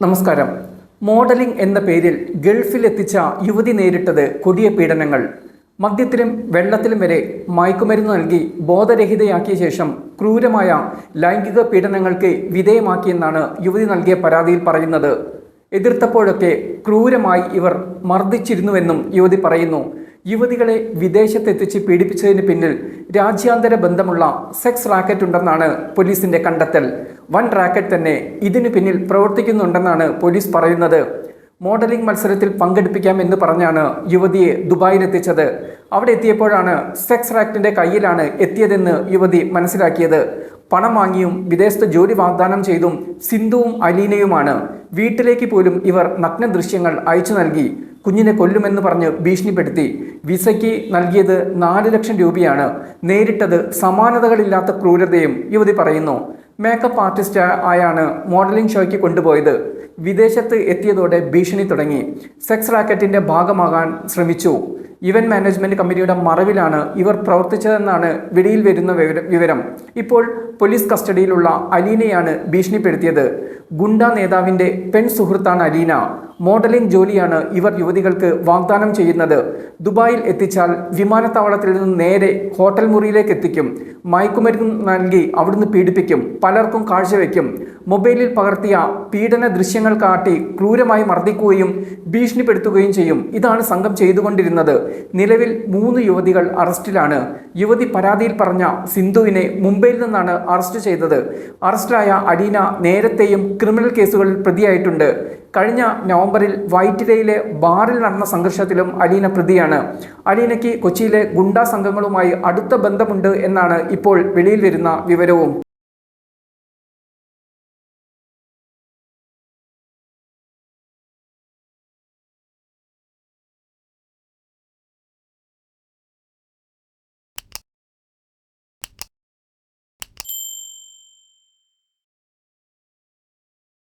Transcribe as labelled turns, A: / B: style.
A: നമസ്കാരം. മോഡലിംഗ് എന്ന പേരിൽ ഗൾഫിലെത്തിച്ച യുവതി നേരിട്ടത് കൊടിയ പീഡനങ്ങൾ. മദ്യത്തിലും വെള്ളത്തിലും വരെ മയക്കുമരുന്ന് നൽകി ബോധരഹിതയാക്കിയ ശേഷം ക്രൂരമായ ലൈംഗിക പീഡനങ്ങൾക്ക് വിധേയമാക്കിയെന്നാണ് യുവതി നൽകിയ പരാതിയിൽ പറയുന്നത്. എതിർത്തപ്പോഴൊക്കെ ക്രൂരമായി ഇവർ മർദ്ദിച്ചിരുന്നുവെന്നും യുവതി പറയുന്നു. യുവതികളെ വിദേശത്തെത്തിച്ച് പീഡിപ്പിച്ചതിന് പിന്നിൽ രാജ്യാന്തര ബന്ധമുള്ള സെക്സ് റാക്കറ്റ് ഉണ്ടെന്നാണ് പോലീസിന്റെ കണ്ടെത്തൽ. വൻ റാക്കറ്റ് തന്നെ ഇതിനു പിന്നിൽ പ്രവർത്തിക്കുന്നുണ്ടെന്നാണ് പോലീസ് പറയുന്നത്. മോഡലിംഗ് മത്സരത്തിൽ പങ്കെടുപ്പിക്കാമെന്ന് പറഞ്ഞാണ് യുവതിയെ ദുബായിലെത്തിച്ചത്. അവിടെ എത്തിയപ്പോഴാണ് സെക്സ് റാക്കറ്റിന്റെ കയ്യിലാണ് എത്തിയതെന്ന് യുവതി മനസ്സിലാക്കിയത്. പണം വാങ്ങിയും വിദേശത്ത് ജോലി വാഗ്ദാനം ചെയ്തും സിന്ധുവും അലീനയുമാണ്. വീട്ടിലേക്ക് പോലും ഇവർ നഗ്ന ദൃശ്യങ്ങൾ അയച്ചു നൽകി. കുഞ്ഞിനെ കൊല്ലുമെന്ന് പറഞ്ഞ് ഭീഷണിപ്പെടുത്തി. വിസയ്ക്ക് നൽകിയത് 4 ലക്ഷം രൂപയാണ്. നേരിട്ടത് സമാനതകളില്ലാത്ത ക്രൂരതയും യുവതി പറയുന്നു. മേക്കപ്പ് ആർട്ടിസ്റ്റ് ആയാണ് മോഡലിംഗ് ഷോയ്ക്ക് കൊണ്ടുപോയത്. വിദേശത്ത് എത്തിയതോടെ ഭീഷണി തുടങ്ങി. സെക്സ് റാക്കറ്റിന്റെ ഭാഗമാകാൻ ശ്രമിച്ചു. ഇവന്റ് മാനേജ്മെന്റ് കമ്പനിയുടെ മറവിലാണ് ഇവർ പ്രവർത്തിച്ചതെന്നാണ് വെളിയിൽ വരുന്ന വിവരം. ഇപ്പോൾ പോലീസ് കസ്റ്റഡിയിലുള്ള അലീനയാണ് ഭീഷണിപ്പെടുത്തിയത്. ഗുണ്ട നേതാവിന്റെ പെൺ സുഹൃത്താണ് അലീന. മോഡലിംഗ് ജോലിയാണ് ഇവർ യുവതികൾക്ക് വാഗ്ദാനം ചെയ്യുന്നത്. ദുബായിൽ എത്തിച്ചാൽ വിമാനത്താവളത്തിൽ നിന്ന് നേരെ ഹോട്ടൽ മുറിയിലേക്ക് എത്തിക്കും. മയക്കുമരുന്ന് നൽകി അവിടുന്ന് പീഡിപ്പിക്കും. പലർക്കും കാഴ്ചവെക്കും. മൊബൈലിൽ പകർത്തിയ പീഡന ദൃശ്യങ്ങൾ കാട്ടി ക്രൂരമായി മർദ്ദിക്കുകയും ഭീഷണിപ്പെടുത്തുകയും ചെയ്യും. ഇതാണ് സംഘം ചെയ്തുകൊണ്ടിരുന്നത്. നിലവിൽ 3 യുവതികൾ അറസ്റ്റിലാണ്. യുവതി പരാതിയിൽ പറഞ്ഞ സിന്ധുവിനെ മുംബൈയിൽ നിന്നാണ് അറസ്റ്റ് ചെയ്തത്. അറസ്റ്റിലായ അലീന നേരത്തെയും ക്രിമിനൽ കേസുകളിൽ പ്രതിയായിട്ടുണ്ട്. കഴിഞ്ഞ നവംബറിൽ വൈറ്റിലയിലെ ബാറിൽ നടന്ന സംഘർഷത്തിലും അലീന പ്രതിയാണ്. അലീനയ്ക്ക് കൊച്ചിയിലെ ഗുണ്ടാ സംഘങ്ങളുമായി അടുത്ത ബന്ധമുണ്ട് എന്നാണ് ഇപ്പോൾ വെളിയിൽ വരുന്ന വിവരവും.